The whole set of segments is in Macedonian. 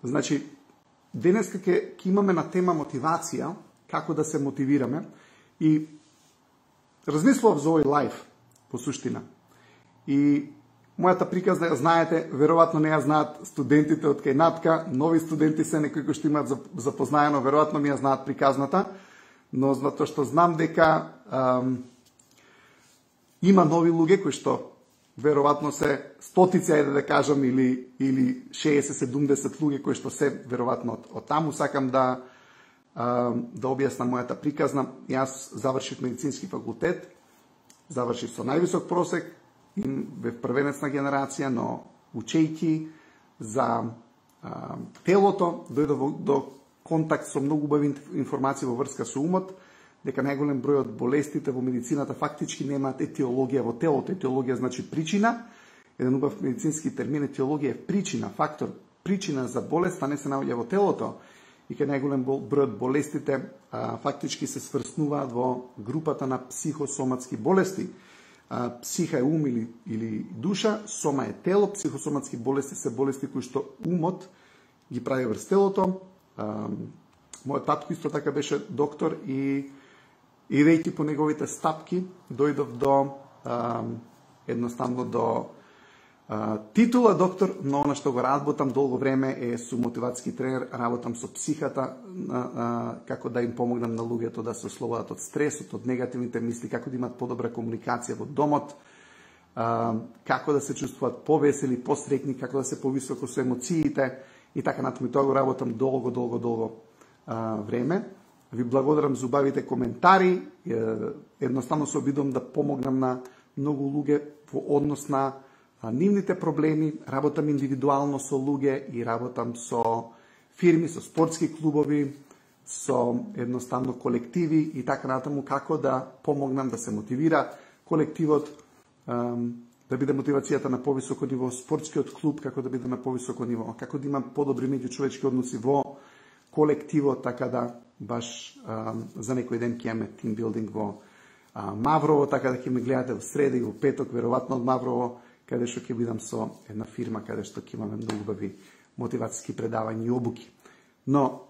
Значи, денеска ќе имаме на тема мотивација, како да се мотивираме, и размислував за овој лайф, по суштина. И мојата приказна ја знаете, веројатно не ја знаат студентите од кај Натка, нови студенти се, некои кои што имаат запознаено, веројатно ми ја знаат приказната, но затоа што знам дека има нови луѓе кои што веројатно се стотици, ајде да кажам, или 60-70 луѓе кои што се веројатно од таму, сакам да објаснам мојата приказна. Јас завршив медицински факултет, завршив со највисок просек, бев првенец на генерација, но учејќи за телото, дојдов до контакт со многу убави информации во врска со умот, дека најголем број од болестите во медицината фактички немаат етиологија во телото. Етиологија значи причина. Еден убав медицински термин, етиологија е причина, фактор, причина за болест, а не се наоѓа во телото. И кај најголем број од болестите фактички се сврснуваат во групата на психосоматски болести. Психа е ум или душа, сома е тело, психосоматски болести се болести кои што умот ги прави врз телото. Мојот татко исто така беше доктор и идејќи по неговите стапки, дојдов до едноставно до титула доктор, но она што го работам долго време е со мотивацијски тренер, работам со психата, како да им помогнам на луѓето да се ослободат од стресот, од негативните мисли, како да имат подобра комуникација во домот, како да се чувствуваат повесели, посрекни, како да се повисоко со емоциите и така натаму. Тоа го работам долго време. Ви благодарам за убавите коментари. Едноставно се обидувам да помогнам на многу луѓе во однос на нивните проблеми. Работам индивидуално со луѓе и работам со фирми, со спортски клубови, со едноставно колективи и така натаму, како да помогнам да се мотивира колективот, да биде мотивацијата на повисоко ниво, спортскиот клуб како да биде на повисоко ниво, како да има подобри меѓучовечки односи во колективот, така да баш за некој ден ќе имаме тимбилдинг во Маврово, така да ќе ме гледате во среда и во петок, веројатно од Маврово, каде што ќе бидам со една фирма, каде што ќе имаме многу убави мотивацијски предавања и обуки. Но,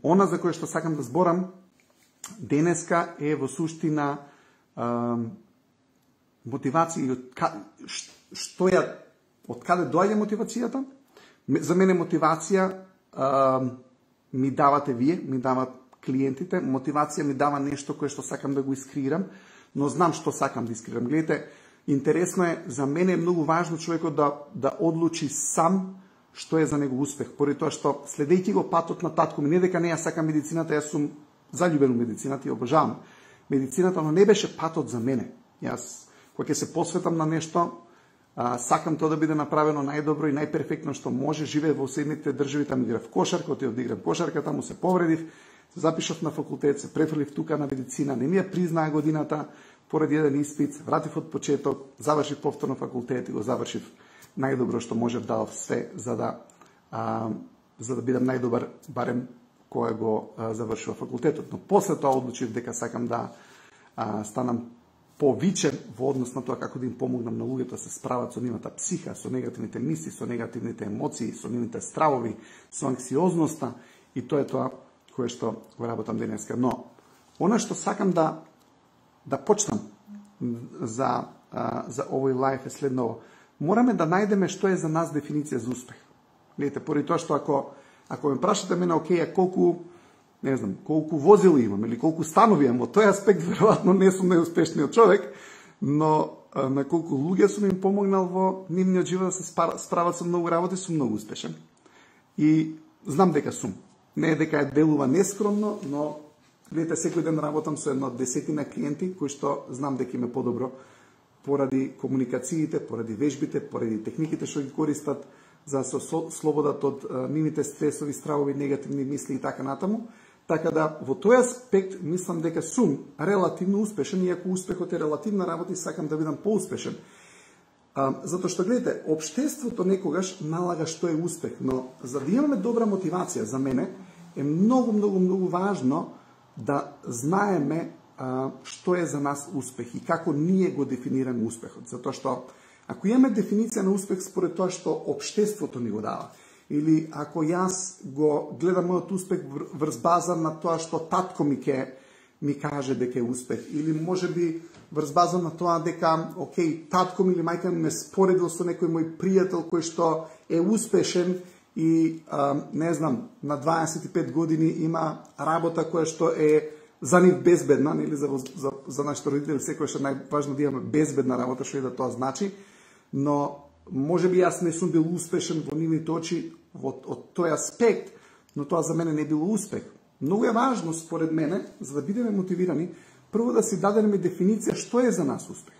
она за кое што сакам да зборам денеска е во суштина мотивација и од каде доаѓа мотивацијата. За мене мотивација ми давате вие, ми дават клиентите, мотивација ми дава нешто кое што сакам да го искреирам, но знам што сакам да искреирам. Гледате, интересно е, за мене е многу важно човекот да одлучи сам што е за него успех, поради тоа што следејќи го патот на татко ми, не дека не ја сакам медицината, јас сум заљубен во медицината и обожавам медицината, но не беше патот за мене. Јас, кога ќе се посветам на нешто, сакам тоа да биде направено најдобро и најперфектно што може. Живеев во Соединетите држави, таму играв кошарка, отидов да играм кошарка, таму се повредив, се запишав на факултет, се префрлив тука на медицина, не ми ја признаа годината поради еден испит, се вратив од почеток, завршив повторно факултет и го завршив најдобро што можев, дадов се за да бидам најдобар, барем кој го завршува факултетот. Но после тоа одлучив дека сакам да станам повичен во однос на тоа како да им помогнам на луѓето да се справат со нивната психа, со негативните мисли, со негативните емоции, со нивните стравови, со анксиозноста, и тоа е тоа кое што го работам денеска. Но, она што сакам да почнам за овој лайф е следново. Мораме да најдеме што е за нас дефиниција за успех. Видите, поради тоа што ако ме прашате мене, окей, колку возила имам или колку станови имам, во тој аспект веројатно не сум најуспешниот човек, но на колку луѓе сум им помогнал во нивниот живот да се справат со многу работи, сум многу успешен. И знам дека сум. Не е дека делува нескромно, но видите, секој ден работам со едно 10 клиенти кои што знам дека им е подобро поради комуникациите, поради вежбите, поради техниките што ги користат за да се слободат од нивните стресови, стравови, негативни мисли и така натаму. Така да, во тој аспект, мислам дека сум релативно успешен, иако успехот е релативна работа и сакам да бидам поуспешен. Затоа што, гледате, општеството некогаш налага што е успех, но за да имаме добра мотивација, за мене, е многу важно да знаеме што е за нас успех и како ние го дефинираме успехот. Затоа што, ако имаме дефиниција на успех според тоа што општеството ни го дава, Или ако јас го гледам мојот успех врз база на тоа што татко ми каже дека е успех, или можеби врз база на тоа дека, окей, татко ми или мајка ми ме споредил со некој мој пријател кој што е успешен и, не знам, на 25 години има работа која што е за нив безбедна, нели, за нашите родители секојаш е најважно да имаме безбедна работа, што и да тоа значи, но можеби јас не сум бил успешен во нивните очи од тој аспект, но тоа за мене не било успех. Многу е важно, според мене, за да бидеме мотивирани, прво да си дадеме дефиниција што е за нас успех.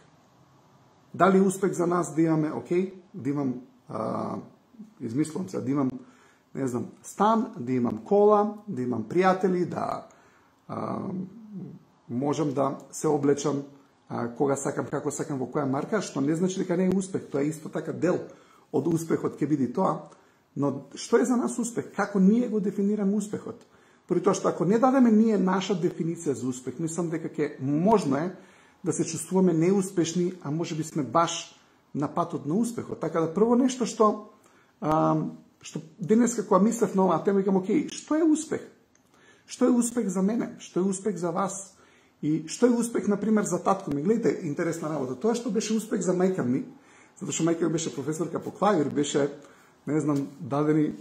Дали успех за нас да имаме, окей, да имам, измислам се, да имам, не знам, стан, да имам кола, да имам пријатели, да можам да се облечам кога сакам, како сакам, во која марка, што не значи дека не е успех, тоа е исто така дел од успехот ќе биде тоа, но што е за нас успех? Како ние го дефинираме успехот? Поради тоа што ако не дадеме ние наша дефиниција за успех, мислам дека ќе можно е да се чувствуваме неуспешни, а можеби сме баш на патот на успехот. Така да прво нешто што денеска кога мислев на оваа тема, викам, окей, што е успех? Што е успех за мене? Што е успех за вас? И што е успех, например, за татко ми? Гледайте, интересна работа. Тоа што беше успех за мајка ми, затоа што мајка ми беше професорка по клавир, беше, не знам, даден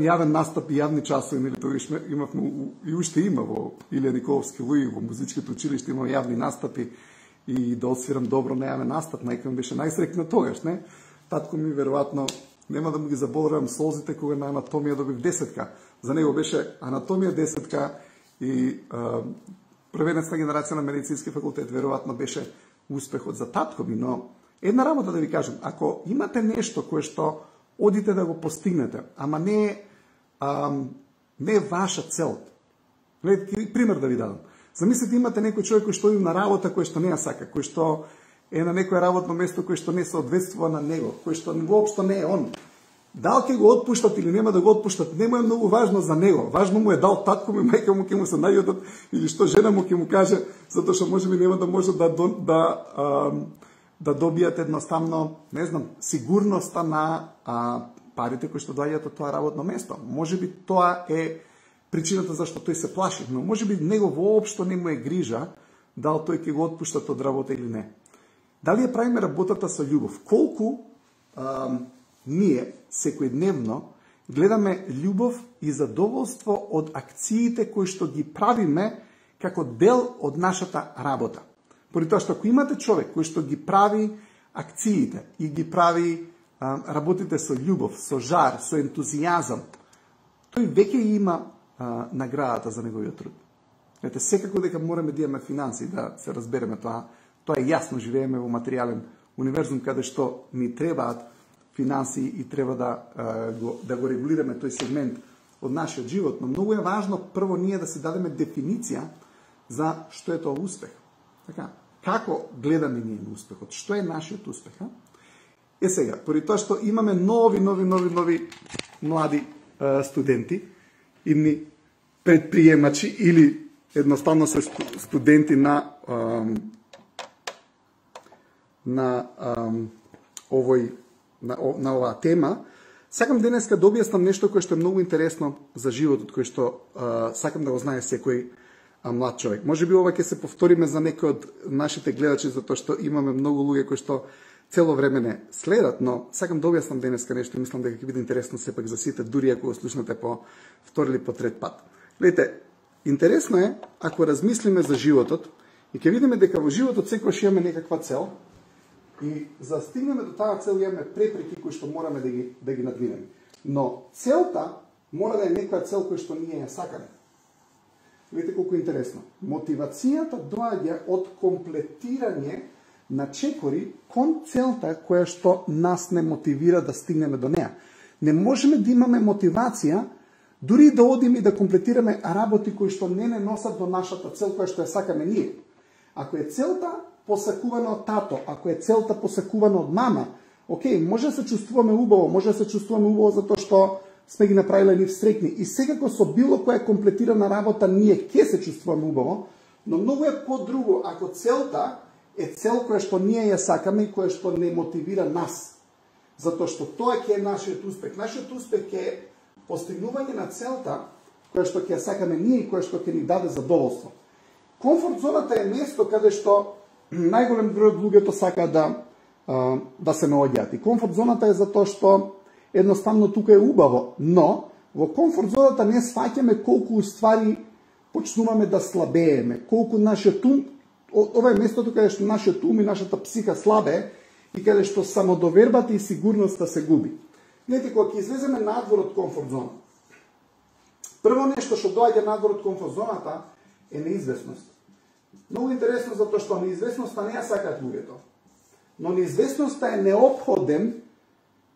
јавен настап и јавни часови, нели, тогаш имавме и уште има во Илија Николовски Луи, во музичкото училиште има јавни настапи и да освирам добро на јавен настап. Мајка ми беше најсрекна тогаш, не? Татко ми веројатно нема да му ги заборавам солзите кога на анатомија добив 10-ка. За него беше анатомија 10-ка и првенецна генерација на медицински факултет веројатно беше успехот за татко ми, но една работа да ви кажам, ако имате нешто кое што одите да го постигнете, ама не е ваша цел. Гледайте, пример да ви дадам. Замислете, имате некој човек кој што оди на работа кој што не ја сака, кој што е на некое работно место кој што не соодветствува на него, кој што воопшто не е он. Дал ќе го отпуштат или нема да го отпуштат, нема е многу важно за него. Важно му е дал татко му и мајка му ќе му се најутат или што жена му ќе му каже, затоа што можеби нема да може да добијат едноставно, не знам, сигурноста на парите кои што доаѓаат од тоа работно место. Можеби тоа е причината зашто тој се плаши, но можеби него воопшто не му е грижа дал тој ќе го отпуштат од работа или не. Дали ја правиме работата со љубов? Колку ние секојдневно гледаме љубов и задоволство од акциите кои што ги правиме како дел од нашата работа. Поради тоа што ако имате човек кој што ги прави акциите и ги прави работите со љубов, со жар, со ентузијазам, тој веќе има наградата за неговиот труд. Ете, секако дека мораме да имаме финанси, да се разбереме тоа е јасно, живееме во материјален универзум каде што ни требаат финанси и треба да го регулираме тој сегмент од нашиот живот, но многу е важно прво ние да си дадеме дефиниција за што е тоа успех. Така, како гледаме ние на успехот? Што е нашиот успех? Е сега, поради тоа што имаме нови млади студенти, идни предприемачи или едноставно се студенти на оваа тема, сакам денеска да објаснам нешто кое што е многу интересно за животот, кое што сакам да го знае секој млад човек. Може би ова ќе се повториме за некои од нашите гледачи, затоа што имаме многу луѓе кои што цело време не следат, но сакам да објаснам денеска нешто и мислам дека ќе биде интересно сепак за сите, дури ако го слушнете по втори или по трет пат. Гледайте, интересно е ако размислиме за животот и ќе видиме дека во животот секогаш имаме некаква цел и за да стигнеме до таа цел имаме препреки кои што мораме да ги надминеме. Но целта мора да е некоја цел која што ние ја сакаме. Видите колку интересно. Мотивацијата доаѓа од комплетирање на чекори кон целта која што нас не мотивира да стигнеме до неа. Не можеме да имаме мотивација дури да одиме и да комплетираме работи кои што не носат до нашата цел која што ја сакаме ние. Ако е целта посакувана од тато, ако е целта посакувана од мама, окей, може да се чувствуваме убаво, може да се чувствуваме убаво затоа што сме ги направиле нив среќни и секако со било која комплетирана работа ние ќе се чувствуваме убаво, но многу е по-друго ако целта е цел која што ние ја сакаме и која што не мотивира нас. затоа што тоа ќе е нашиот успех. Нашиот успех е постигнување на целта која што ќе сакаме ние и која што ќе ни даде задоволство. Комфорт зоната е место каде што најголем број од луѓето сака да се наоѓаат. И комфорт зоната е затоа што едноставно тука е убаво, но во комфорт зоната не сваќаме колку уствари почнуваме да слабееме, колку нашиот ум, ова е местото каде што нашиот ум и нашата психа слабее и каде што самодовербата и сигурноста се губи. Гледайте, кога ќе излеземе надвор од комфорт зона, прво нешто што доаѓа надвор од комфорт зоната е неизвестност. Многу интересно затоа што неизвестноста не ја сакаат луѓето, но неизвестноста е неопходен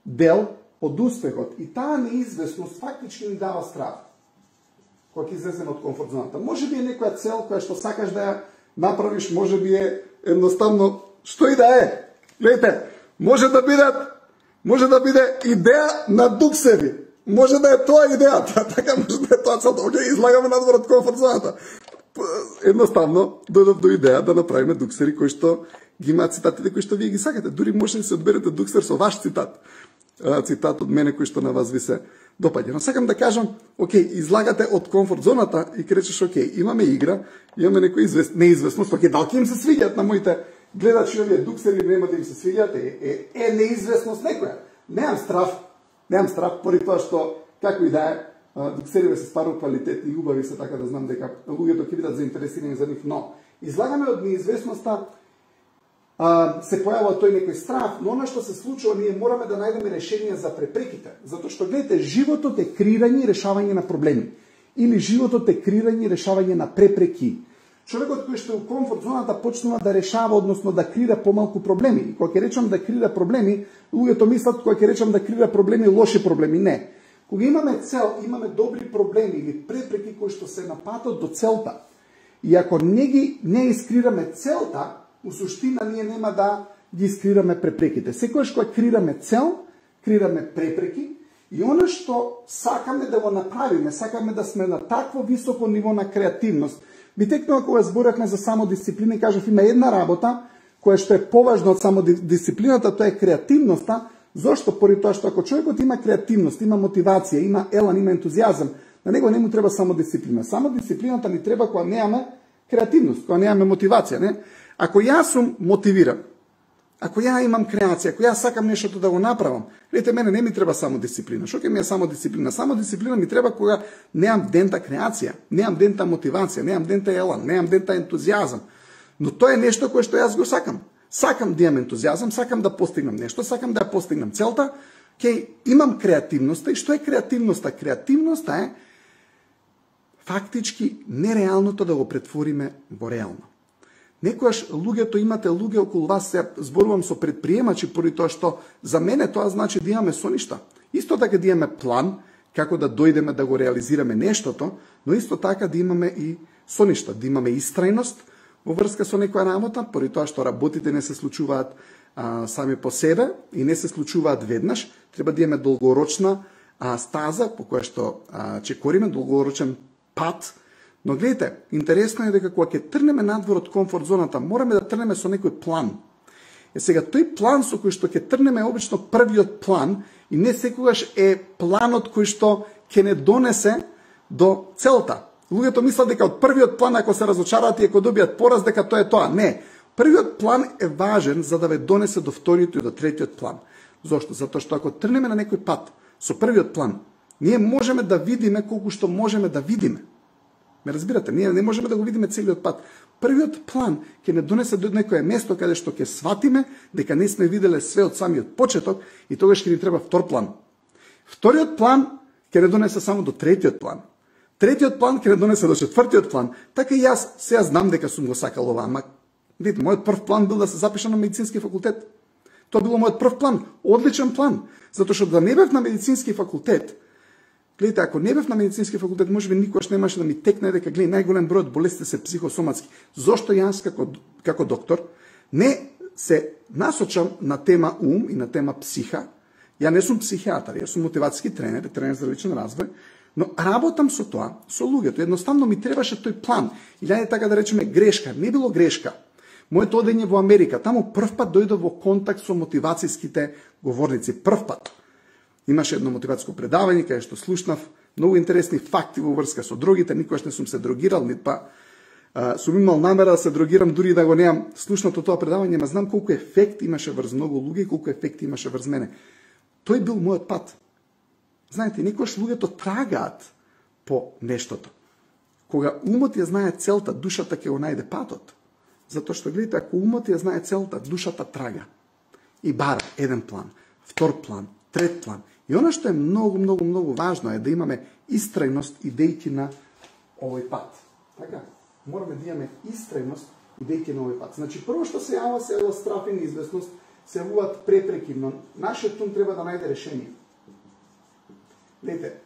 дел од успехот и таа неизвестност фактички ни дава страх. Кога ќе излеземе од комфорт зоната. Може би е некоја цел која што сакаш да ја направиш, може би е едноставно што и да е. Гледайте, може да биде идеја на дуксеви. Може да е тоа идејата, така може да е тоа целта. Океј, излагаме надвор од комфорт зоната. Едноставно дојдов до идеја да направиме дуксери кои што ги имаат цитатите кои што вие ги сакате. Дури може да се одберете дуксер со ваш цитат. Цитат од мене кој што на вас ви се допаѓа. Но сакам да кажам, окей, излагате од комфорт зоната и кречеш, окей, имаме игра, имаме некоја неизвестност, окей, дали ќе им се свиѓаат на моите гледачи овие дуксери, нема да им се свиѓаат, е неизвестност некоја. Немам страв, поради тоа што, како и да е, дуксериве се стварно квалитетни и убави се, така да знам дека луѓето ќе бидат заинтересирани за нив, но излагаме од неизвестноста се појавува тој некој страх, но она што се случува, ние мораме да најдеме решение за препреките. Затоа што, гледате, животот е креирање и решавање на проблеми. Или животот е креирање и решавање на препреки. Човекот кој што е у комфорт зоната почнува да решава, односно да крира помалку проблеми. И кога ќе речам да крира проблеми, луѓето мислат кога ќе речам да крира проблеми, лоши проблеми. Не. Кога имаме цел, имаме добри проблеми или препреки кои што се на патот до целта. И ако не искрираме целта, у суштина ние нема да ги искрираме препреките. Секојаш кога крираме цел, крираме препреки и она што сакаме да го направиме, сакаме да сме на такво високо ниво на креативност. Би текнува кога зборевме за самодисциплина и кажав има една работа која што е поважна од самодисциплината, тоа е креативноста. Зошто? Поради тоа што ако човекот има креативност, има мотивација, има елан, има ентузијазам, на него не му треба самодисциплина. Самодисциплината ни треба кога немаме креативност, кога немаме мотивација, не? Ако јас сум мотивиран, ако ја имам креација, ако јас сакам нешто да го направам, видите, мене не ми треба само дисциплина. Што ќе ми е само дисциплина? Само дисциплина ми треба кога немам дента креација, немам дента мотивација, немам дента елан, немам дента ентузијазам. Но тоа е нешто кое што јас го сакам. Сакам да имам ентузијазам, сакам да постигнам нешто, сакам да ја постигнам целта, имам креативноста. И што е креативноста? Креативноста е фактички нереалното да го претвориме во реално. Некојаш луѓето имате луѓе околу вас, се зборувам со предприемачи, поради тоа што за мене тоа значи да имаме соништа. Исто така да имаме план како да дојдеме да го реализираме нештото, но исто така да имаме и соништа, да имаме истрајност во врска со некоја работа, поради тоа што работите не се случуваат сами по себе и не се случуваат веднаш, треба да имаме долгорочна стаза по која што чекориме, долгорочен пат. Но гледайте, интересно е дека кога ќе трнеме надвор од комфорт зоната, мораме да трнеме со некој план. Сега, тој план со кој што ќе трнеме обично првиот план и не секогаш е планот кој што ќе не донесе до целта. Луѓето мислат дека од првиот план, ако се разочараат и ако добијат пораз, дека тоа е тоа. Не. Првиот план е важен за да ве донесе до вториот и до третиот план. Зошто? Затоа што ако трнеме на некој пат со првиот план, ние можеме да видиме колку што можеме да видиме. Ме разбирате, ние не можеме да го видиме целиот пат. Првиот план ќе не донесе до некое место каде што ќе сватиме дека не сме виделе све од самиот почеток и тогаш ќе ни треба втор план. Вториот план ќе не донесе само до третиот план. Третиот план ќе не донесе до четвртиот план. Така и јас сега знам дека сум го сакал ова, ама видите, мојот прв план бил да се запишам на медицински факултет. Тоа било мојот прв план, одличен план, затоа што да не бев на медицински факултет. Гледайте, ако не бев на медицински факултет, можеби никош немаше да ми текне дека гледај најголем број од болестите се психосоматски. Зошто јас како доктор не се насочам на тема ум и на тема психа? Ја не сум психијатар, јас сум мотивацијски тренер за личен развој, но работам со тоа, со луѓето. Едноставно ми требаше тој план. Или ајде така да речеме грешка, не било грешка. Моето одење во Америка, таму првпат дојдов во контакт со мотивацијските говорници, првпат. Имаше едно мотивацијско предавање каде што слушнав многу интересни факти во врска со дрогите, никогаш не сум се дрогирал, нит па сум имал намера да се дрогирам, дури да го немам слушнато тоа предавање, ма знам колку ефект имаше врз многу луѓе и колку ефект имаше врз мене. Тој бил мојот пат. Знаете, никогаш луѓето трагаат по нештото. Кога умот ја знае целта, душата ќе го најде патот. Затоа што, гледате, ако умот ја знае целта, душата трага. И бара еден план, втор план, трет план. И оно што е многу важно е да имаме истрајност идејќи на овој пат. Така? Мораме да имаме истрајност идејќи на овој пат. Значи, прво што се јава се е страф и неизвестност, се јавуваат препреки, но нашиот ум треба да најде решение. Гледате,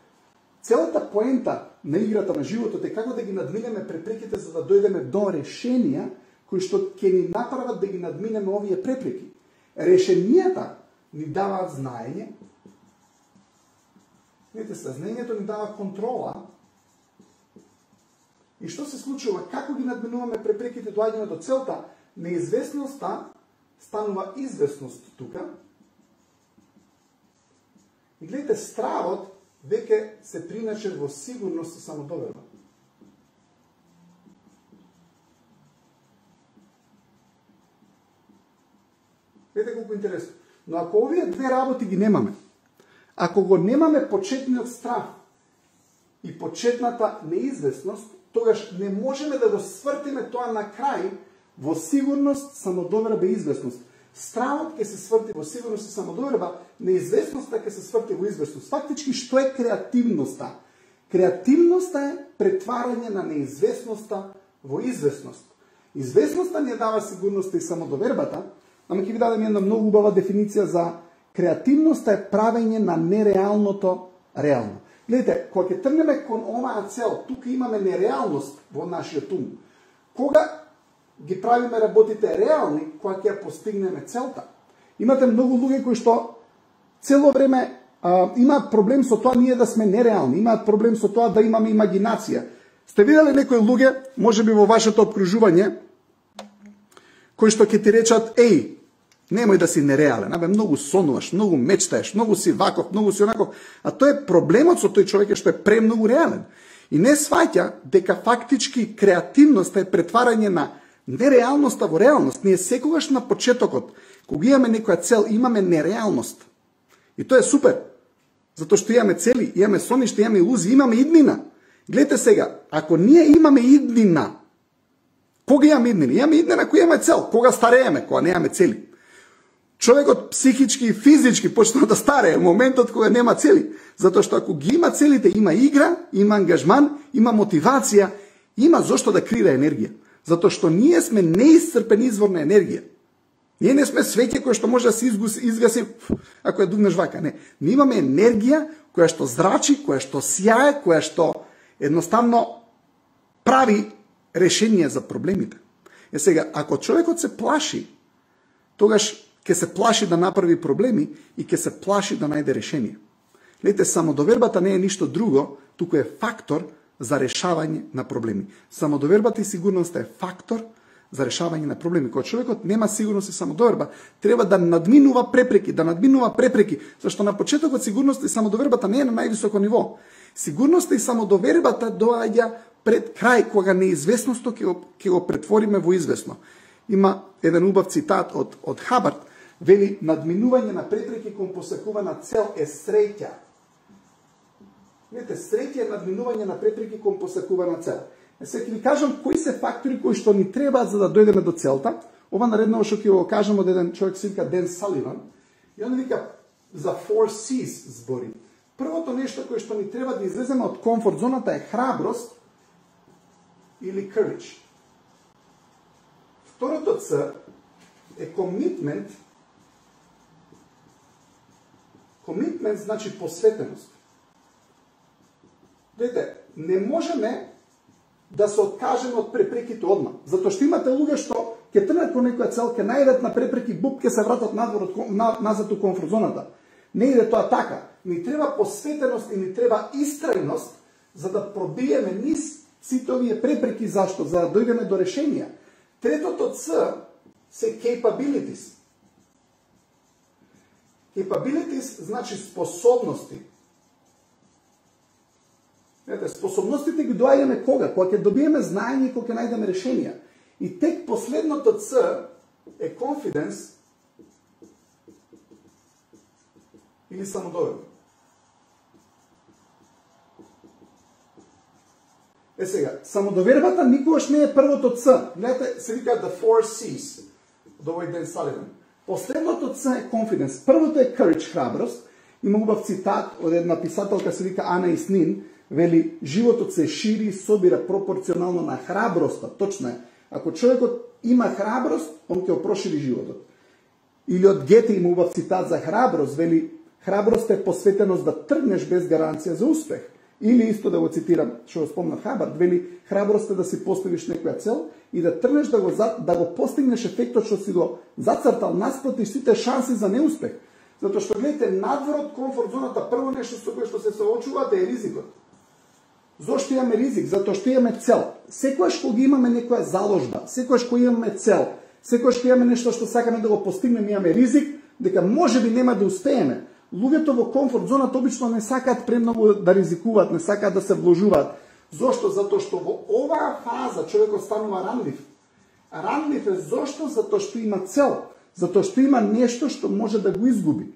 целата поента на играта на животот е како да ги надминеме препреките за да дојдеме до решенија кои што ќе ни направат да ги надминеме овие препреки. Решенијата ни даваат знаење. Видите, знаењето ни дава контрола. И што се случува? Како ги надминуваме препреките, доаѓаме до целта? Неизвестноста станува известност тука. И гледате, стравот веќе се приначе во сигурност и самодоверба. Видите колку интересно. Но ако овие две работи ги немаме, ако го немаме почетниот страх и почетната неизвестност, тогаш не можеме да го свртиме тоа на крај во сигурност, самодоверба и известност. Стравот ќе се сврти во сигурност и самодоверба, неизвестноста ќе се сврти во известност. Фактички, што е креативноста? Креативноста е претварање на неизвестноста во известност. Известноста ни дава сигурноста и самодовербата, ама ќе ви дадам една многу убава дефиниција за креативноста е правење на нереалното реално. Гледайте, кога ќе тргнеме кон оваа цел, тука имаме нереалност во нашиот ум. Кога ги правиме работите реални, кога ќе ја постигнеме целта. Имате многу луѓе кои што цело време имаат проблем со тоа ние да сме нереални, имаат проблем со тоа да имаме имагинација. Сте видели некои луѓе, можеби во вашето обкружување, кои што ќе ти речат, еј, немој да си нереален, абе многу сонуваш, многу мечтаеш, многу си ваков, многу си онаков, а тоа е проблемот со тој човек што е премногу реален. И не сваќа дека фактички креативноста е претварање на нереалноста во реалност. Ние секогаш на почетокот, кога имаме некоја цел, имаме нереалност. И тоа е супер, затоа што имаме цели, имаме соништа, имаме илузии, имаме иднина. Гледате сега, ако ние имаме иднина, кога имаме иднина? Имаме иднина која имаме цел, кога старееме, кога немаме цели. Човекот психички и физички почнува да старее моментот кога нема цели. Затоа што ако ги има целите, има игра, има ангажман, има мотивација, има зошто да креира енергија. Затоа што ние сме неисцрпен извор на енергија. Ние не сме свеќе кој што може да се изгаси ако ја дувнеш вака. Не. Ние имаме енергија која што зрачи, која што сјае, која што едноставно прави решение за проблемите. Сега, ако човекот се плаши, тогаш ќе се плаши да направи проблеми и ќе се плаши да најде решение. Гледате, самодовербата не е ништо друго, туку е фактор за решавање на проблеми. Самодовербата и сигурноста е фактор за решавање на проблеми. Кога човекот нема сигурност и самодоверба, треба да надминува препреки, зашто на почетокот сигурноста и самодовербата не е на највисоко ниво. Сигурноста и самодовербата доаѓа пред крај, кога неизвестноста ќе го претвориме во известно. Има еден убав цитат од Хабард, вели, надминување на препреки кон посакувана цел е среќа. Видите, среќа е надминување на препреки кон посакувана цел. Сега ќе ви кажам кои се фактори кои што ни требаат за да дојдеме до целта. Ова наредно што ќе го кажам од еден човек се вика Ден Саливан. И он вика за 4 C's збори. Првото нешто кое што ни треба да излеземе од комфорт зоната е храброст или courage. Второто Ц е commitment. Commitment значи посветеност. Видите, не можеме да се откажеме од препреките одма. Затоа што имате луѓе што ќе тргнат кон некоја цел, ќе најдат на препреки, буп, ќе се вратат назад у комфорт зоната. Не иде тоа така. Ни треба посветеност и ни треба истрајност за да пробиеме низ сите овие препреки. Зашто? За да дојдеме до решенија. Третото Ц се capabilities. Capabilities значи способности. Способностите ги доаѓаме кога? Кога ќе добиеме знаење и кога ќе најдеме решенија. И тек последното Ц е confidence или самодоверба. Сега, самодовербата никогаш не е првото Ц. Гледате, се вика the four C's од овој Ден Саливан. Последното Ц е confidence. Првото е courage, храброст. Има убав цитат од една писателка, се вика Ана Иснин, вели, животот се шири и собира пропорционално на храброста. Точно е. Ако човекот има храброст, он ќе опрошири животот. Или од Гете има убав цитат за храброст, вели, храброст е посветеност да тргнеш без гаранција за успех. Или исто да го цитирам, што го спомнав Хабард, вели, храброст е да си поставиш некоја цел и да тргнеш да го постигнеш ефектот што си го зацртал наспроти сите шанси за неуспех. Затоа што гледате, надвор од комфорт зоната, прво нешто со кое што се соочувате е ризикот. Зошто имаме ризик? Затоа што имаме цел. Секогаш кога имаме некоја заложба, секогаш кога имаме цел, секогаш кога имаме нешто што сакаме да го постигнеме, имаме ризик дека можеби нема да успееме. Луѓето во комфорт зоната обично не сакаат премногу да ризикуваат, не сакаат да се вложуваат. Зошто? Затоа што во оваа фаза човекот станува ранлив. Ранлив е зошто? Затоа што има цел. Затоа што има нешто што може да го изгуби.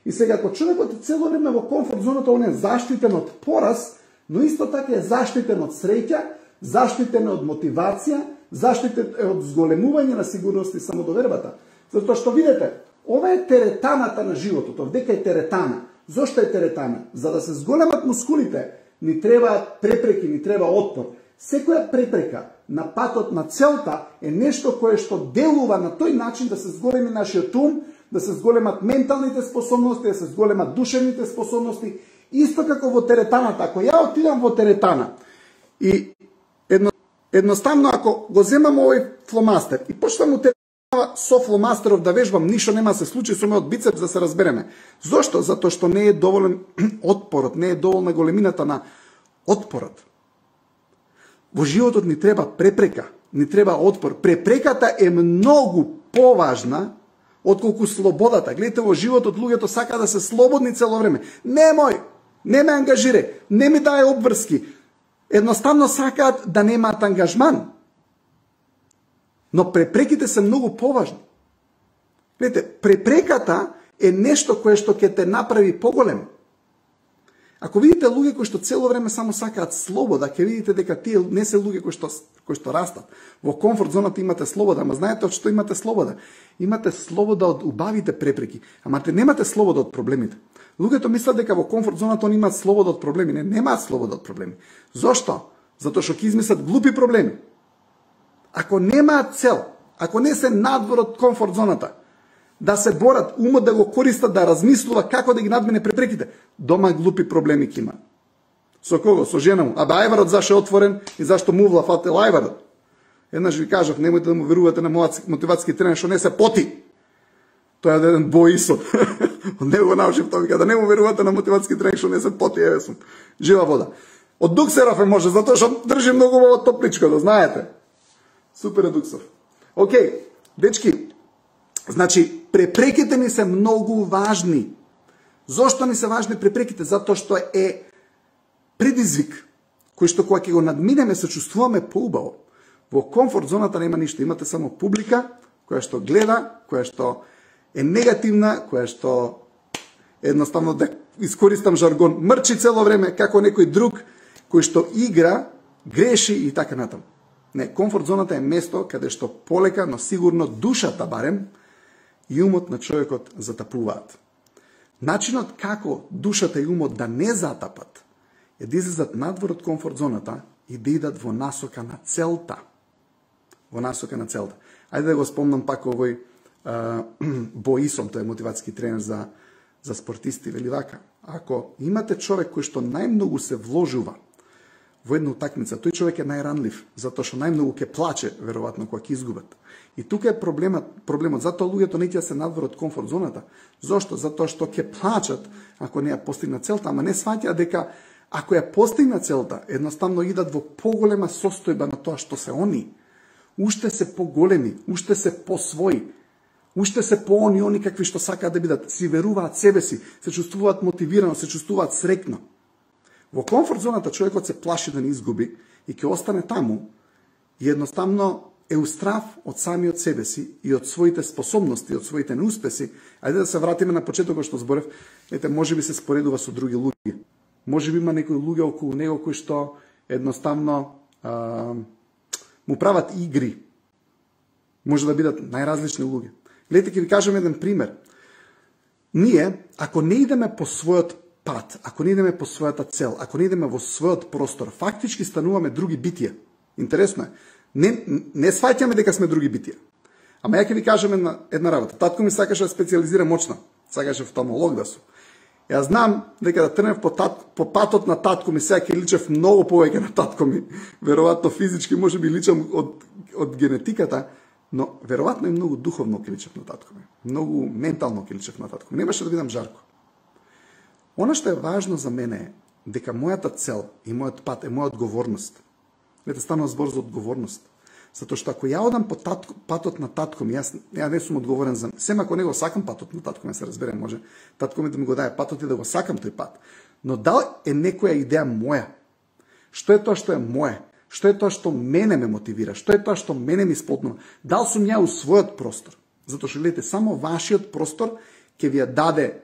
И сега, ако човекот е цело време во комфорт зоната, он е заштитен од пораз, но исто така е заштитен од среќа, заштитен од мотивација, заштитен од зголемување на сигурност и самодовербата. Затоа што видите, ова е теретаната на животот, овдека е теретана. Зошто е теретана? За да се зголемат мускулите, ни требаат препреки, ни треба отпор. Секоја препрека на патот на целта е нешто кое што делува на тој начин да се зголеми нашиот ум, да се зголемат менталните способности, да се зголемат душевните способности, исто како во теретаната. Ако ја отидам во теретана и едноставно ако го земам овој фломастер и почнам со фломастеров да вежбам, ништо нема се случи со мојот бицепс, да се разбереме. Зошто? Затоа што не е доволен отпорот, не е доволна големината на отпорот. Во животот ни треба препрека, ни треба отпор. Препреката е многу поважна отколку слободата. Гледате, во животот луѓето сака да се слободни цело време. Немој, не ме ангажире, не ми дај обврски. Едноставно сакаат да немаат ангажман. Но препреките се многу поважни. Гледате, препреката е нешто кое што ќе те направи поголем. Ако видите луѓе кои што цело време само сакаат слобода, ќе видите дека тие не се луѓе кои што растат. Во комфорт зоната имате слобода, ама знаете од што имате слобода? Имате слобода од убавите препреки, ама те немате слобода од проблемите. Луѓето мислат дека во комфорт зоната они имаат слобода од проблеми. Не, немаат слобода од проблеми. Зошто? Затоа што ќе измислат глупи проблеми. Ако немаат цел, ако не се надвор од комфорт зоната, да се борат, умот да го користат, да размислува како да ги надмине препреките, дома глупи проблеми ќе има. Со кого? Со жена му. Абе ајварот зашо е отворен и зашто му влафател ајварот? Еднаш ви кажав, немојте да му верувате на мотивацијски тренер што не се поти. Тоа е еден Боисов. Од него го научив тоа, вика да не му верувате на мотивацијски тренер што не се поти, еве сум. Жива вода. Од Дуксеров е може, затоа што држи многу во топличко, да знаете. Супер е Дуксов. Океј, дечки, значи, препреките ни се многу важни. Зошто ни се важни препреките? Затоа што е предизвик, кој што кога ќе го надминеме се чувствуваме поубаво. Во комфорт зоната нема ништо, имате само публика која што гледа, која што е негативна, која што едноставно, да искористам жаргон, мрчи цело време како некој друг кој што игра, греши и така натаму. Не, комфорт зоната е место каде што полека, но сигурно душата барем и умот на човекот затапуваат. Начинот како душата и умот да не затапат е да излезат надвор од комфорт зоната и да идат во насока на целта. Во насока на целта. Ајде да го спомнам пак овој Боисом, тој е мотивацијски тренер за спортисти, вели вака: ако имате човек кој што најмногу се вложува во една утакмица, тој човек е најранлив, затоа што најмногу ќе плаче, веројатно, кога ќе изгубат. И тука е проблемот, затоа луѓето не ќе се надвор од комфорт зоната. Зошто? Затоа што ќе плачат ако не ја постигнат целта, ама не сваќаат дека ако ја постигнат целта, едноставно идат во поголема состојба на тоа што се они. уште се поголеми, уште се посвои, уште се они какви што сакаат да бидат, си веруваат себе си, се чувствуваат мотивирано, се чувствуваат среќно. Во комфорт зоната човекот се плаши да не изгуби и ќе остане таму и едноставно е устрав од самиот себе си и од своите способности, од своите неуспеси. Ајде да се вратиме на почетокот што зборев. Може би се споредува со други луѓе. Може би има некои луѓе околу него кои што едноставно му прават игри. Може да бидат најразлични луѓе. Гледайте, ќе ви кажам еден пример. Ние, ако не идеме по својот пат, ако не идеме по својата цел, ако не идеме во својот простор, фактички стануваме други битија. Интересно е. Не сваќаме дека сме други битија. Ама ја ќе ви кажам една работа. Татко ми сакаше да специализира мочна. Сакаше офталмолог да сум. Јас знам дека да тренев по патот на татко ми, сега ќе личев многу повеќе на татко ми. Веројатно физички може би личам од генетиката, но веројатно и многу духовно ќе личев на татко ми. Многу ментално ќе личев на татко ми. Немаше да бидам Жарко. Она што е важно за мене е дека мојата цел и мојот пат е моја одговорност. Ете, станува збор за одговорност. Затоа што ако ја одам по патот на татко ми, јас не сум одговорен за... Сем ако не го сакам патот на татко ми, се разбере, може татко ми да ми го даде патот и да го сакам тој пат. Но дали е некоја идеја моја? Што е тоа што е моје? Што е тоа што мене ме мотивира? Што е тоа што мене ми исполнува? Дал сум ја у својот простор? Затоа што, гледате, само вашиот простор ќе ви ја даде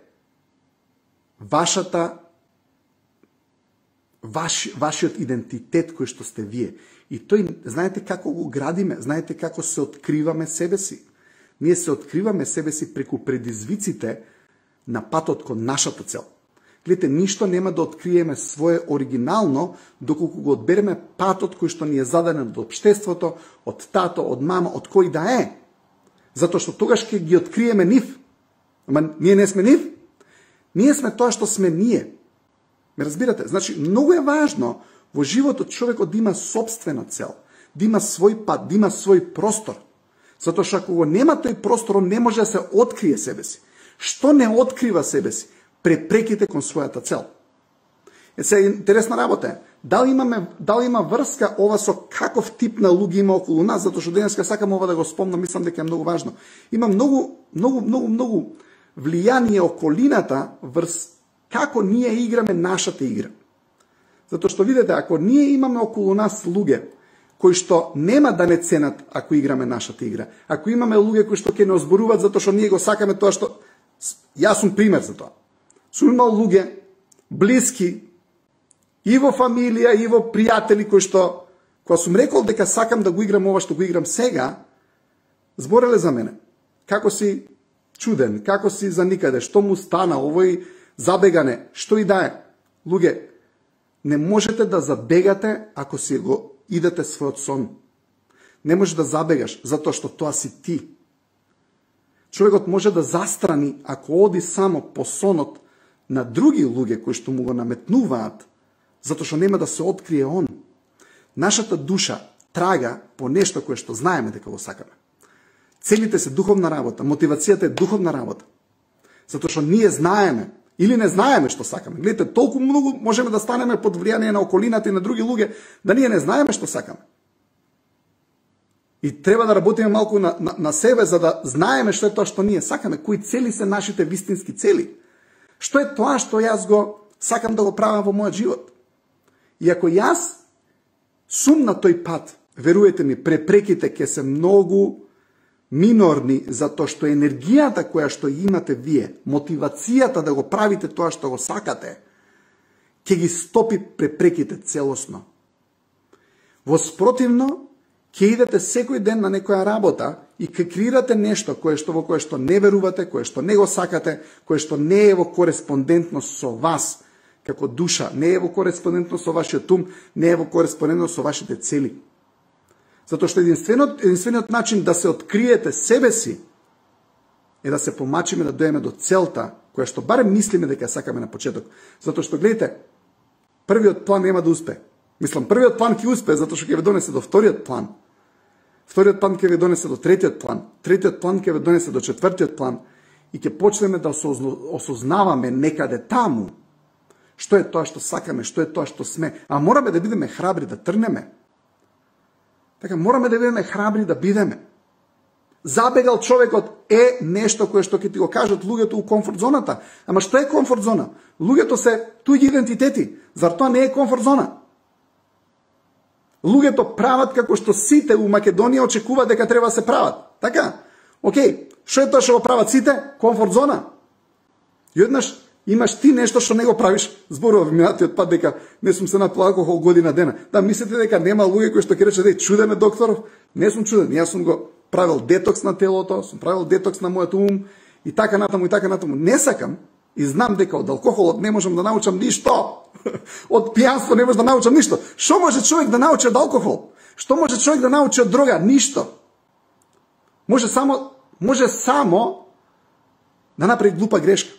вашиот идентитет кој што сте вие. И тој, знаете како го градиме, знаете како се откриваме себе си. Ние се откриваме себе си преку предизвиците на патот кон нашата цел. Гледате, ништо нема да откриеме свое оригинално, доколку го одбереме патот кој што ни е зададен од општеството, од тато, од мама, од кој да е. Затоа што тогаш ќе ги откриеме нив. Ама ние не сме нив. Ние сме тоа што сме ние. Ме разбирате? Значи, многу е важно во животот човекот да има собствена цел, да има свој пат, да има свој простор. Затоа што ако го нема тој простор, он не може да се открие себе си. Што не открива себе си? Препреките кон својата цел. Сега интересна работа е. Дали има врска ова со каков тип на луѓе има околу нас, затоа што денеска сакам ова да го спомнам, мислам дека е многу важно. Има многу влијание околината врз како ние играме нашата игра. Затоа што видите, ако ние имаме околу нас луѓе кои што нема да не ценат ако играме нашата игра, ако имаме луѓе кои што ќе не озборуваат затоа што ние го сакаме тоа што... Јас сум пример за тоа. Сум имал луѓе, блиски, и во фамилија, и во пријатели кои што, кога сум рекол дека сакам да го играм ова што го играм сега, збореле за мене. Како си чуден, како си за никаде, што му стана, овој забегане, што и да е. Луѓе, не можете да забегате ако си го идете својот сон. Не може да забегаш, затоа што тоа си ти. Човекот може да застрани ако оди само по сонот на други луѓе кои што му го наметнуваат, затоа што нема да се открие он. Нашата душа трага по нешто кое што знаеме дека го сакаме. Целите се духовна работа, мотивацијата е духовна работа. Затоа што ние знаеме или не знаеме што сакаме. Гледате, толку многу можеме да станеме под влијание на околината и на други луѓе, да ние не знаеме што сакаме. И треба да работиме малку на себе, за да знаеме што е тоа што ние сакаме, кои цели се нашите вистински цели. Што е тоа што јас го сакам да го правам во мојот живот. И ако јас сум на тој пат, веруете ми, препреките ќе се многу минорни, затоа што енергијата која што имате вие, мотивацијата да го правите тоа што го сакате, ќе ги стопи препреките целосно. Во спротивно, ќе идете секој ден на некоја работа и ќе креирате нешто во кое што не верувате, кое што не го сакате, кое што не е во кореспондентност со вас како душа, не е во кореспондентност со вашиот ум, не е во кореспондентност со вашите цели. Затоа што единствениот начин да се откриете себе си е да се помачиме да дојдеме до целта, која што барем мислиме дека ја сакаме на почеток. Затоа што, гледате, првиот план нема да успе. Мислам, првиот план ќе успе, затоа што ќе ве донесе до вториот план. Вториот план ќе ве донесе до третиот план. Третиот план ќе ве донесе до четвртиот план. И ќе почнеме да осознаваме некаде таму што е тоа што сакаме, што е тоа што сме. А мораме да бидеме храбри, да тргнеме. Така, мораме да бидеме храбри да бидеме. Забегал човекот е нешто кое што ќе ти го кажат луѓето у комфорт зоната. Ама што е комфорт зона? Луѓето се туѓи идентитети. Зар тоа не е комфорт зона? Луѓето прават како што сите у Македонија очекуваат дека треба да се прават. Така? Океј, што е тоа што го прават сите? Комфорт зона. И еднаш имаш ти нешто што не го правиш. Зборував минатиот пат дека не сум се напил алкохол година дена. Да, мислите дека нема луѓе кои што ќе речат деј чуден е докторов? Не сум чуден, јас сум го правил детокс на телото, сум правил детокс на мојот ум и така натаму и така натаму. Не сакам и знам дека од алкохолот не можам да научам ништо. Од пијанство не можам да научам ништо. Што може човек да научи од алкохол? Што може човек да научи од дрога? Ништо. Може само да направи глупа грешка.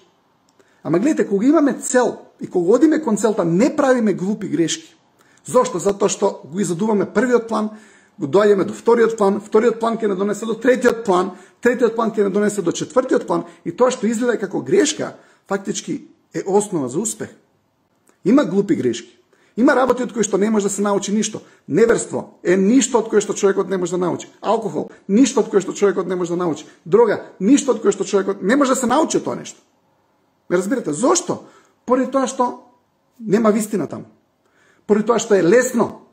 Ама гледайте, кога имаме цел и кога одиме кон целта, не правиме глупи грешки. Зошто? Затоа што го изадуваме првиот план, го доаѓаме до вториот план ќе не донесе до третиот план ќе не донесе до четвртиот план и тоа што изгледа како грешка, фактички е основа за успех. Има глупи грешки. Има работи од кои што не може да се научи ништо. Неверство е ништо од кое што човекот не може да научи. Алкохол, ништо од кое што човекот не може да научи. Дрога, ништо од кое што човекот не може да се научи тоа нешто. Ме разбирате? Зошто? Поради тоа што нема вистина таму. Поради тоа што е лесно.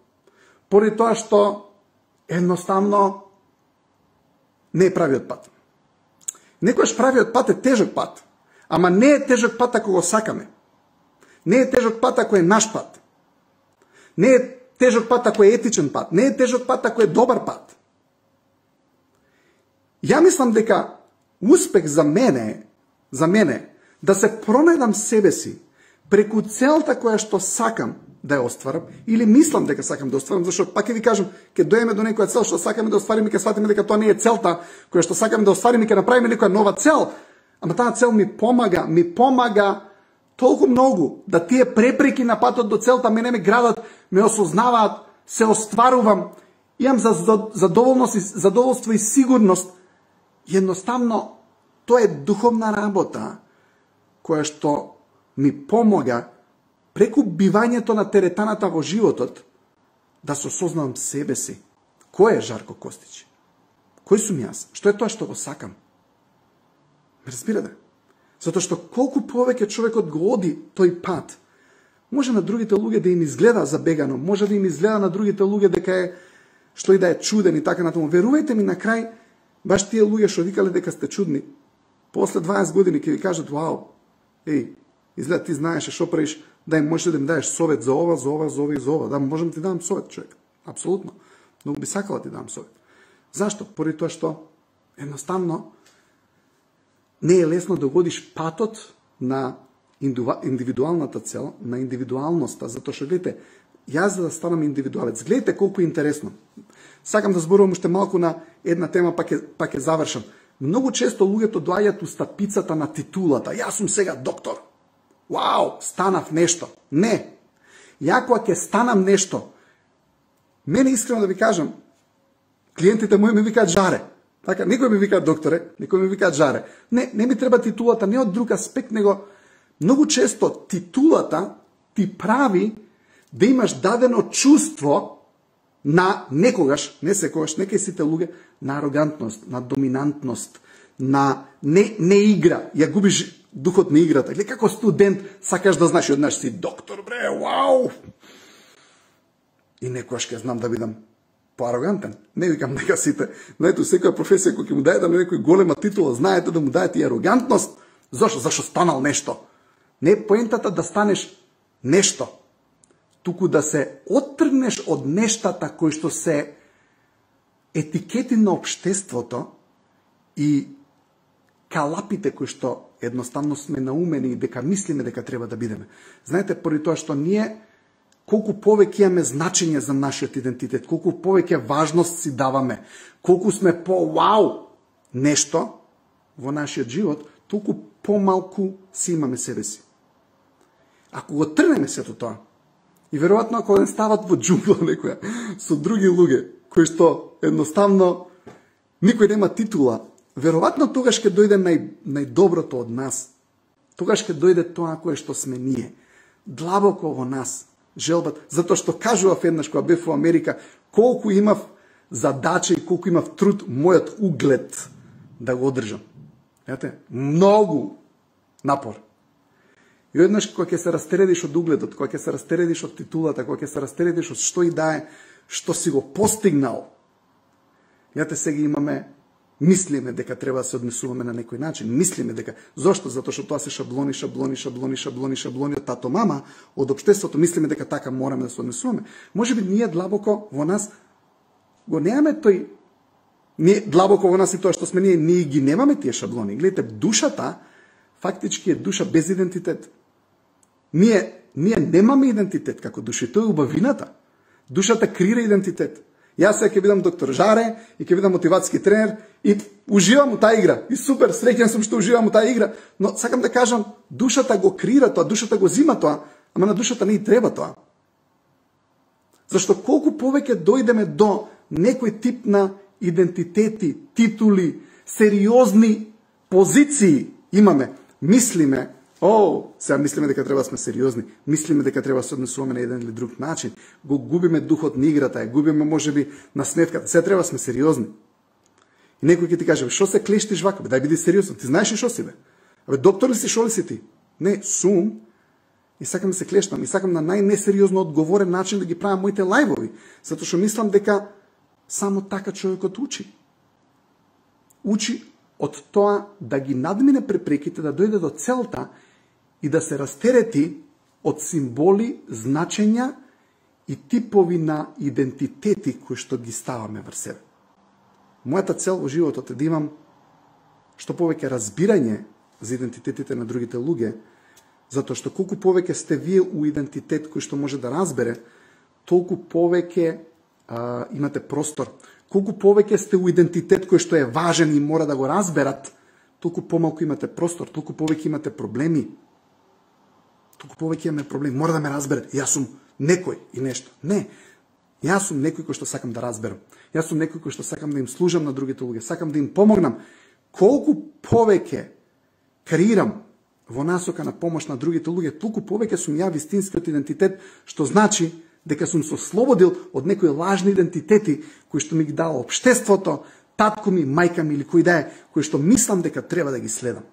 Поради тоа што едноставно не е правиот пат. Некојаш правиот пат е тежок пат, ама не е тежок пат ако го сакаме. Не е тежок пат ако е наш пат. Не е тежок пат ако е етичен пат. Не е тежок пат ако е добар пат. Ја мислам дека успех за мене да се пронајдам себе си преку целта која што сакам да ја остварам, или мислам дека сакам да остварам, зашто пак ќе ви кажам, ќе доеме до некоја цел што сакаме да оствариме, ќе сватиме дека тоа не е целта која што сакаме да оствариме, ќе направиме некоја нова цел. Ама таа цел ми помага толку многу да тие препреки на патот до целта мене ме градат, ме осознаваат, се остварувам, имам задоволство и сигурност. Едноставно тоа е духовна работа која што ми помага преку бивањето на теретаната во животот да се осознавам себе си. Кој е Жарко Костич? Кој сум јас? Што е тоа што го сакам? Разбирате? Затоа што колку повеќе човекот го оди тој пат, може на другите луѓе да им изгледа забегано, може да им изгледа на другите луѓе дека е што и да е чуден и така натаму. Верувајте ми, на крај баш тие луѓе што викале дека сте чудни, после 20 години ќе ви кажат: "Вау, изгледа ти знаеше што правиш, да им можеш да им даеш совет за ова, за ова, за ова и за ова." Да, можам ти дам совет, човек. Апсолутно. Многу би сакала ти дам совет. Зашто? Поради тоа што едноставно не е лесно да годиш патот на индивидуалната цел, на индивидуалноста, затоа што гледате, јас за да станам индивидуалец, гледате колку е интересно. Сакам да зборувам уште малку на една тема, па ќе завршам. Многу често луѓето доаѓаат у стапицата на титулата. Јас сум сега доктор. Вау, станав нешто. Не. Ја кога ќе станам нешто, мене искрено да ви кажам, клиентите мои ми викаат Жаре. Така, некој ми викаат докторе, некој ми викаат Жаре. Не ми треба титулата, не од друг аспект, него многу често титулата ти прави да имаш дадено чувство на некогаш, не секогаш, некај сите луѓе, на арогантност, на доминантност, на не игра. Ја губиш духот на играта. Или како студент сакаш да знаеш, однаш си доктор, бре, вау! И некојаш ќе знам да бидам поарогантен. Не викам дека сите, знаете, секоја професија која ќе му дајете на некој голема титула, знаете да му дајете и арогантност. Зошто? Зашто станал нешто. Не е поентата да станеш нешто, туку да се оттргнеш од нештата кои што се етикети на општеството и калапите кои што едноставно сме наумени и дека мислиме дека треба да бидеме. Знаете, поради тоа што ние колку повеќе имаме значење за нашиот идентитет, колку повеќе важност си даваме, колку сме по-вау нешто во нашиот живот, толку помалку си имаме себе си. Ако го трнеме сето тоа, и веројатно ако не стават во џунгла некоја со други луѓе, кои што едноставно никој нема титула, веројатно тогаш ќе дојде најдоброто од нас. Тогаш ќе дојде тоа кое што сме ние. Длабоко во нас. Желбат. Затоа што кажував еднаш кога бев во Америка, колку имав задача и колку имав труд мојот углед да го одржам. Знаете, многу напор. И однаш кога ќе се растередиш од угледот, кога ќе се растередиш од титулата, кога ќе се растередиш од што и да е, што си го постигнал, знаете, сега имаме, мислиме дека треба да се однесуваме на некој начин, мислиме дека, зошто? Затоа што тоа се шаблони од тато, мама, од општеството, мислиме дека така мораме да се однесуваме. Можеби ние длабоко во нас го немаме тој, ние длабоко во нас и тоа што сме ние ги немаме тие шаблони. Гледате, душата фактички е душа без идентитет. Ние немаме идентитет како души, тоа е убавината. Душата крира идентитет. Јас сега ќе бидам доктор Жаре и ќе бидам мотивацијски тренер и уживам у таа игра. И супер, среќен сум што уживам у таа игра, но сакам да кажам, душата го крира тоа, душата го зима тоа, ама на душата не и треба тоа. Зашто колку повеќе дојдеме до некој тип на идентитети, титули, сериозни позиции имаме, мислиме, сега мислиме дека треба да сме сериозни, мислиме дека треба да се однесуваме на еден или друг начин, го губиме духот на играта, ја губиме можеби на сметката, сега треба да сме сериозни. И некој ќе ти каже, што се клештиш вака, дај биди сериозен, ти знаеш ли што си бе? Доктор ли си, шо ли си ти? Не, сум и сакам да се клештам и сакам на најнесериозно одговорен начин да ги правам моите лајвови, затоа што мислам дека само така човекот учи. Учи од тоа да ги надмине препреките, да дојде до целта и да се растерети од символи, значења и типови на идентитети кои што ги ставаме врз себе. Мојата цел во животот е да имам што повеќе разбирање за идентитетите на другите луѓе, затоа што колку повеќе сте вие у идентитет кој што може да разбере, толку повеќе имате простор. Колку повеќе сте у идентитет кој што е важен и мора да го разберат, толку помалку имате простор, толку повеќе имате проблеми. Толку повеќе имаме проблеми, мора да ме разберат. Јас сум некој и нешто. Не. Јас сум некој кој што сакам да разберам. Јас сум некој кој што сакам да им служам на другите луѓе, сакам да им помогнам. Колку повеќе креирам во насока на помош на другите луѓе, толку повеќе сум ја вистинскиот идентитет, што значи дека сум се ослободил од некои лажни идентитети кои што ми ги дава општеството, татко ми, мајка ми или кој да е, кои што мислам дека треба да ги следам.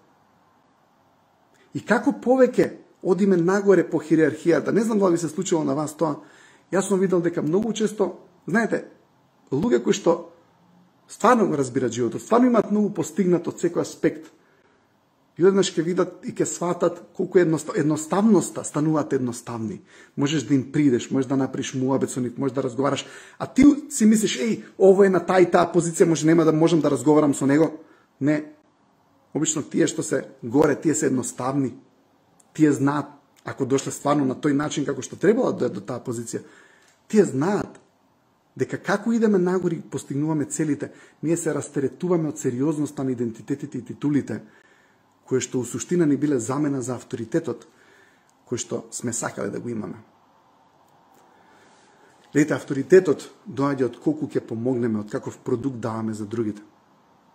И како повеќе одиме нагоре по хиерархијата, не знам дали се случило на вас тоа, јас сум видел дека многу често, знаете, луѓе кои што стварно го разбират животот, стварно имаат многу постигнат од секој аспект, и однаш ќе видат и ќе сватат колку едноставноста стануваат едноставни. Можеш да им придеш, можеш да направиш муабет со нив, можеш да разговараш, а ти си мислиш, ово е на таа и таа позиција, можам да разговарам со него. Не. Обично тие што се горе, тие се едноставни. Тие знаат, ако дошле стварно на тој начин како што требало да дојдат до таа позиција, тие знаат дека како идеме нагоре и постигнуваме целите, ние се растеретуваме од сериозноста на идентитетите и титулите, кои што у суштина ни биле замена за авторитетот, кој што сме сакале да го имаме. Лете, авторитетот доаѓа од колку ќе помогнеме, од каков продукт даваме за другите.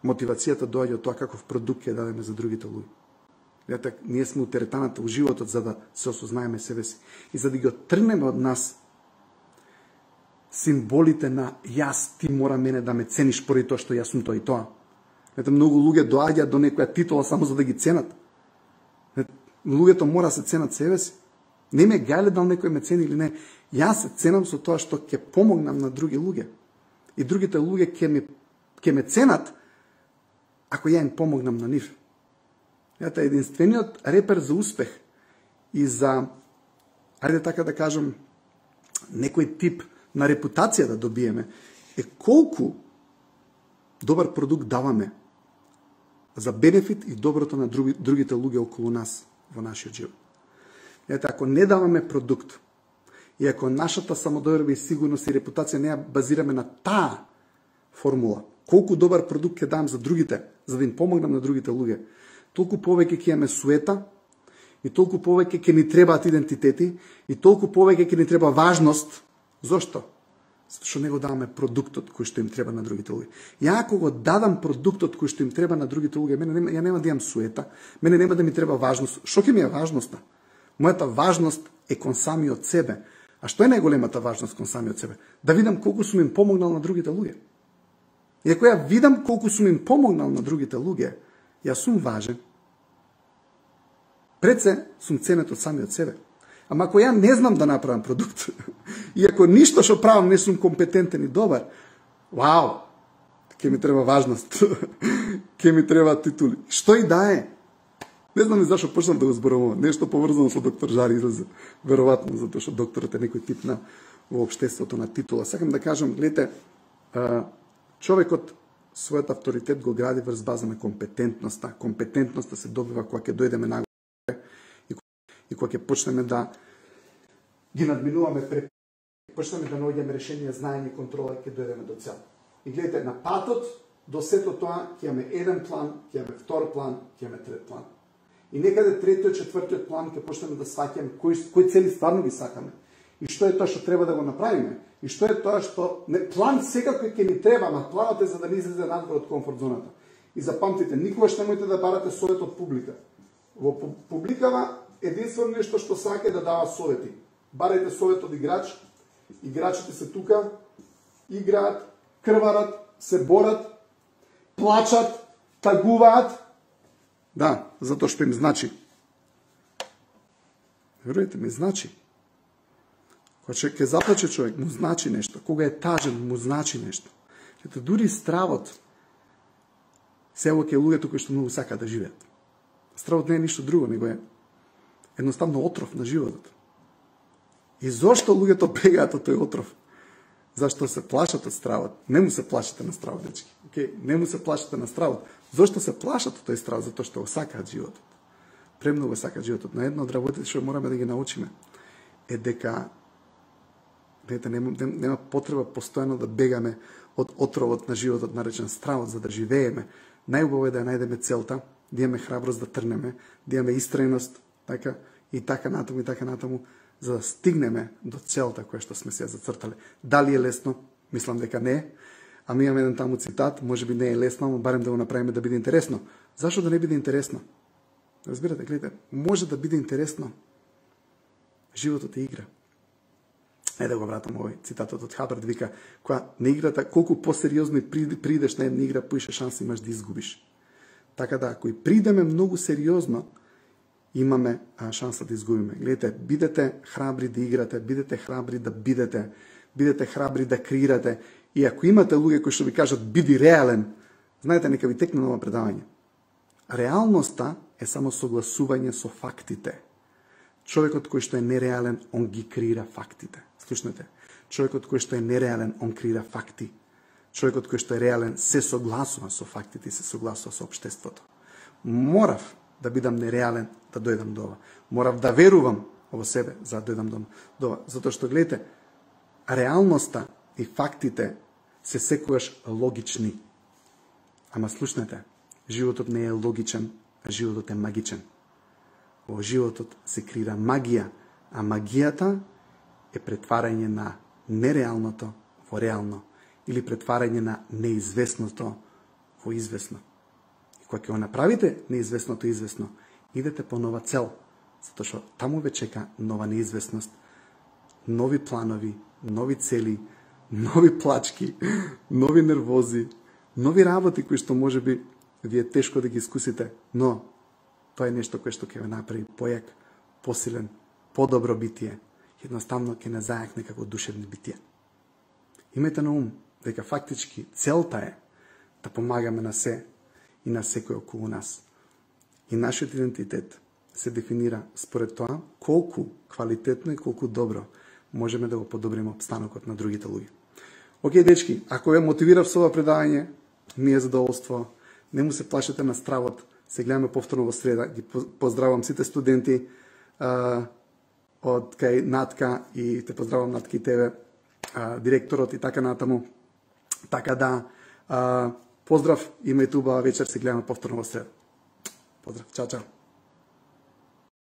Мотивацијата доаѓа од тоа каков продукт ќе дадеме за другите луѓе. Лете, ние сме у теретаната у животот за да се осознаеме себе си и за да ги оттргнеме од нас символите на јас, ти мора мене да ме цениш поради тоа што јас сум тоа и тоа. Ете, многу луѓе доаѓаат до некоја титула само за да ги ценат. Луѓето мора да се ценат себе си. Не ме гајле дали некој ме цени или не. Јас се ценам со тоа што ќе помогнам на други луѓе. И другите луѓе ќе ме ценат ако ја им помогнам на нив. Ете, единствениот репер за успех и за, ајде така да кажам, некој тип на репутација да добиеме, е колку добар продукт даваме за бенефит и доброто на другите луѓе околу нас во нашиот живот. Ете, ако не даваме продукт и ако нашата самодоверба и сигурност и репутација не ја базираме на таа формула, колку добар продукт ќе дам за другите, за да им помогнам на другите луѓе, толку повеќе ќе имаме суета и толку повеќе ќе ни требаат идентитети и толку повеќе ќе ни треба важност. Зошто? Затоа што не го даваме продуктот кој што им треба на другите луѓе. Ја ако го дадам продуктот кој што им треба на другите луѓе, ја нема да имам суета, мене нема да ми треба важност. Што ќе ми е важноста? Мојата важност е кон самиот себе. А што е најголемата важност кон самиот себе? Да видам колку сум им помогнал на другите луѓе. И ако ја видам колку сум им помогнал на другите луѓе, јас сум важен. Пред се сум ценет од самиот себе. Ама ако ја не знам да направам продукт, и ако ништо што правам не сум компетентен и добар, вау, ќе ми треба важност, ќе ми треба титули. Што и да е. Не знам и зашо почнав да го зборувам. Нешто поврзано со доктор Жари излезе. Веројатно затоа што докторот е некој тип на во општеството на титула. Сакам да кажам, гледате, човекот својот авторитет го гради врз база на компетентноста. Компетентноста се добива кога ќе дојдеме нагоре и кога ќе почнеме да ги надминуваме почнеме да наоѓаме решенија, знаење и контрола, ќе дојдеме до цел. И гледате, на патот до сето тоа ќе имаме еден план, ќе имаме втор план, ќе имаме трет план. И некаде третиот, четвртиот план ќе почнеме да сваќаме кои цели стварно ги сакаме. И што е тоа што треба да го направиме. И што е тоа што план секако ќе ни треба, ама планот е за да не излезе надвор од комфорт зоната. И запамтите, никогаш немојте да барате совет од публика. Во публикава единствено нешто што сака е да дава совети. Барајте совет од играч. Играчите се тука, играат, крварат, се борат, плачат, тагуваат. Да, затоа што им значи. Верујте ми, значи. Кога ќе заплаче човек, му значи нешто. Кога е тажен, му значи нешто. Ето, дури стравот се ке луѓето кои што многу сакаат да живеат. Стравот не е ништо друго, него е едноставно отров на животот. И зошто луѓето бегаат од тој отров? Зашто се плашат од стравот? Не му се плашите на стравот, дечки. Okay? Не му се плашите на стравот. Зошто се плашат од тој страв? Затоа што го сакаат животот. Премногу го сакаат животот. Но една од работите што мораме да ги научиме е дека нема потреба постојано да бегаме од отровот на животот наречен стравот за да живееме. Најубаво е да ја најдеме целта, да имаме храброст да трнеме, да имаме истрајност, така и така натаму, за да стигнеме до целта која што сме се зацртале. Дали е лесно? Мислам дека не е. Ами имаме еден таму цитат, можеби не е лесно, но барем да го направиме да биде интересно. Зашо да не биде интересно? Разбирате, гледате, може да биде интересно. Животот е игра. Да го вратам овој цитатот од Хабард, вика, кога на играта, колку посериозно придеш на една игра, поише шанси имаш да изгубиш. Така да, ако и придеме многу сериозно, имаме шанса да изгубиме. Гледате, бидете храбри да играте, бидете храбри да бидете храбри да креирате. И ако имате луѓе кои што ви кажат биди реален, знаете, нека ви текне ново предавање. Реалноста е само согласување со фактите. Човекот кој што е нереален, он ги креира фактите. Слушнете, човекот кој што е нереален, он креира факти. Човекот кој што е реален се согласува со фактите и се согласува со општеството. Морав да бидам нереален да дојдам до ова. Морав да верувам во себе за да дојдам до ова. Затоа што, гледате, реалноста и фактите се секогаш логични. Ама слушнете, животот не е логичен, а животот е магичен. Во животот се креира магија, а магијата е претварање на нереалното во реално или претварање на неизвестното во известно. И кога ќе го направите неизвестното известно, идете по нова цел, затоа што таму ве чека нова неизвестност, нови планови, нови цели, нови плачки, нови нервози, нови работи кои што можеби ви е тешко да ги искусите, но тоа е нешто кое што ќе ве направи појак, посилен, подобро битие, едноставно ќе не зајакне како душевни битие. Имајте на ум дека фактички целта е да помагаме на се и на секој околу нас. И нашиот идентитет се дефинира според тоа колку квалитетно и колку добро можеме да го подобриме обстанокот на другите луѓе. Океј, дечки, ако ве мотивирав со ова предавање, ми е задоволство. Не му се плашете на стравот. Се гледаме повторно во среда. Ги поздравам сите студенти од кај Натка и те поздравам Натка и тебе, директорот и така натаму. Така да, поздрав, имајте убава вечер, се гледаме повторно во среда. Поздрав, чао, чао.